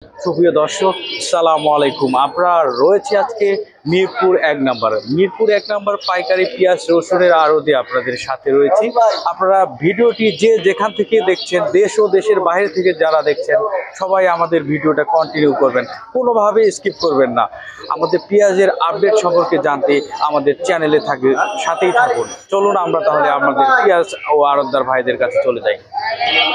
সুপ্রিয় দর্শক, সালামু আলাইকুম। আমরা রয়েছি আজকে মিরপুর 1 নম্বর পাইকারি পেঁয়াজ রসুনের আড়তে আপনাদের সাথে রয়েছি। আপনারা ভিডিওটি যে যেখান থেকে দেখছেন, দেশ ও দেশের বাইরে থেকে যারা দেখছেন, সবাই আমাদের ভিডিওটা কন্টিনিউ করবেন, কোনোভাবে স্কিপ করবেন না। আমাদের পেঁয়াজের আপডেট সম্পর্কে জানতে আমাদের চ্যানেলে সাথেই থাকুন। চলুন আমরা তাহলে আমাদের পেঁয়াজ ও আড়তদার ভাইদের কাছে চলে যাই।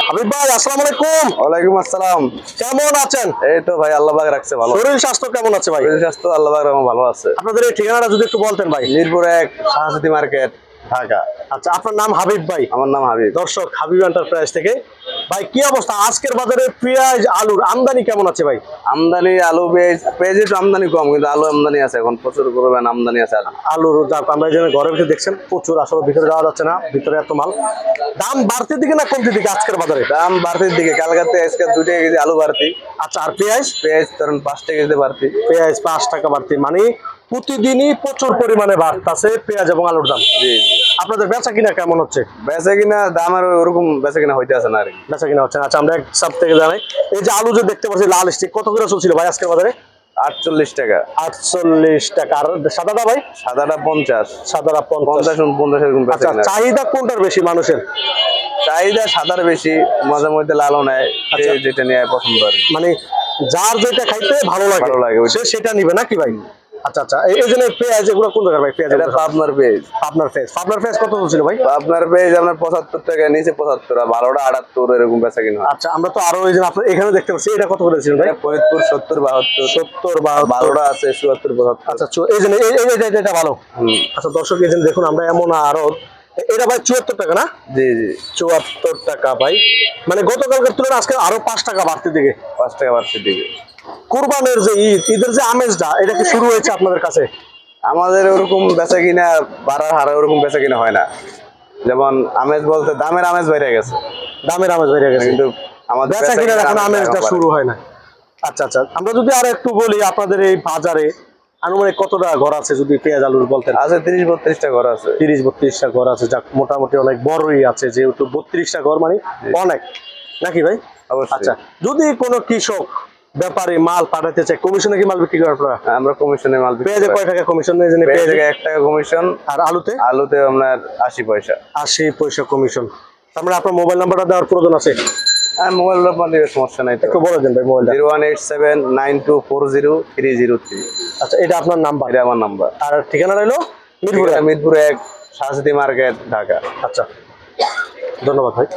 হাবিব ভাই, আসসালামু আলাইকুম। ওয়ালাইকুম আসসালাম। কেমন আছেন? এই তো ভাই, আল্লাহ পাক রাখছে ভালো। শরীর স্বাস্থ্য কেমন আছে ভাই? শরীর স্বাস্থ্য আল্লাহ পাক রাখছে ভালো আছে। আপনাদের এই ঠিকানাটা যদি একটু বলতেন ভাই। মিরপুর 1 শাহজাদি মার্কেট, ঢাকা। আচ্ছা, আপনার নাম হাবিব ভাই? আমার নাম হাবিব। দর্শক, হাবিব এন্টারপ্রাইজ থেকে। ভাই, কি অবস্থা আজকের বাজারে পেঁয়াজ আলুর আমদানি কেমন আছে ভাই? আমদানি আলু পেঁয়াজ একটু আমদানি কম, কিন্তু আলু আমদানি আছে, এখন প্রচুর পরিমাণ আমদানি আছে। আলুর আমরা এই ঘরের ভিতরে দেখছেন প্রচুর, আসলে ভিতরে যাওয়া যাচ্ছে না, ভিতরে এত মাল। দাম বাড়তির দিকে না কমতির দিকে আজকের বাজারে? দাম বাড়তির দিকে, কালকাতে আজকে 2 টাকা কেজি আলু বাড়তি। আচ্ছা, আর পেঁয়াজ? পেঁয়াজ ধরেন 5 টাকা কেজি বাড়তি। পেঁয়াজ 5 টাকা বাড়তি, মানে প্রতিদিনই প্রচুর পরিমাণে বাড়তেছে পেঁয়াজ এবং আলুর দাম। জি জি। আপনাদের বেচা কিনা কেমন হচ্ছে? বেচা কিনা দাম আর ওরকম বেচা কিনা হইতে আছে না আর কি। বেচা কিনা হচ্ছে না। আচ্ছা, আমরা এক সব থেকে জানাই, এই যে আলু যে দেখতে পাচ্ছি লাল স্টিক, কত করে চলছিল ভাই আজকের বাজারে? 48 টাকা। 48 টাকা। আর সাদাটা ভাই? সাদাটা 50। সাদাটা 50 50 এরকম বেচা আচ্ছা, কিনা। চাহিদা কোনটার বেশি মানুষের? চাহিদা সাদার বেশি, মাঝে মধ্যে লালও নেয়, যেটা নিয়ে পছন্দ আর কি। মানে যার যেটা খাইতে ভালো লাগে সে সেটা নিবে নাকি ভাই? আচ্ছা আচ্ছা, এই জন্য পেঁয়াজ এগুলো কোন জায়গার ভাই? পেঁয়াজ এটা পাবনার পেঁয়াজ। আপনার পেঁয়াজ কত চলছিল ভাই? আপনার পেঁয়াজ আপনার 75 টাকা, নিচে 75, আর ভালোটা 78 এরকম বেচা কিনা। আচ্ছা, আমরা তো আরো এই যে আপনার এখানে দেখতে পাচ্ছি, এটা কত করে ছিল ভাই? ফরিদপুর 70 72, ভালোটা আছে 74 75। আচ্ছা, এই জন্য এটা ভালো। আচ্ছা দর্শক, এই জন্য দেখুন আমরা এমন আরো, এটা ভাই 74 টাকা না? জি জি, 74 টাকা ভাই, মানে গতকালকের তুলনায় আজকে আরো 5 টাকা বাড়তি দিকে। 5 টাকা বাড়তির দিকে। কুরবানের যে ঈদের যে আমেজটা, এটা কি শুরু হয়েছে আপনাদের কাছে? আমাদের ওরকম বেচা কিনা বাড়ার হারে ওরকম বেচা কিনা হয় না। যেমন আমেজ বলতে দামের আমেজ বেড়ে গেছে, দামের আমেজ বেড়ে গেছে, কিন্তু আমাদের বেচা কিনা এখন আমেজটা শুরু হয় না। আচ্ছা আচ্ছা, আমরা যদি আর একটু বলি, আপনাদের এই বাজারে আনুমানিক কতটা ঘর আছে যদি পেঁয়াজ আলুর বলতেন? আছে 30-32টা ঘর আছে। 30-32টা ঘর আছে, যাক মোটামুটি অনেক বড়ই আছে, যেহেতু 32টা ঘর মানে অনেক নাকি ভাই? আচ্ছা, যদি কোনো কৃষক ব্যাপারী মাল পাঠাতে চায়, কমিশনে কি মাল বিক্রি করেন আপনারা? আমরা কমিশনে মাল বিক্রি করি। পেঁয়াজে কয় টাকা কমিশন? পেঁয়াজে 1 টাকা কমিশন। আর আলুতে? আলুতে আপনার 80 পয়সা। 80 পয়সা কমিশন। তারপরে আপনার মোবাইল নাম্বারটা দেওয়ার প্রয়োজন আছে? হ্যাঁ, মোবাইল নাম্বার দিয়ে সমস্যা নাই, একটু বলে দেন ভাই মোবাইলটা। 01879240303। আচ্ছা, এটা আপনার নাম্বার? এটা আমার নাম্বার। আর ঠিকানা রইলো মিরপুর 1 শাহজাদি মার্কেট, ঢাকা। আচ্ছা, ধন্যবাদ ভাই।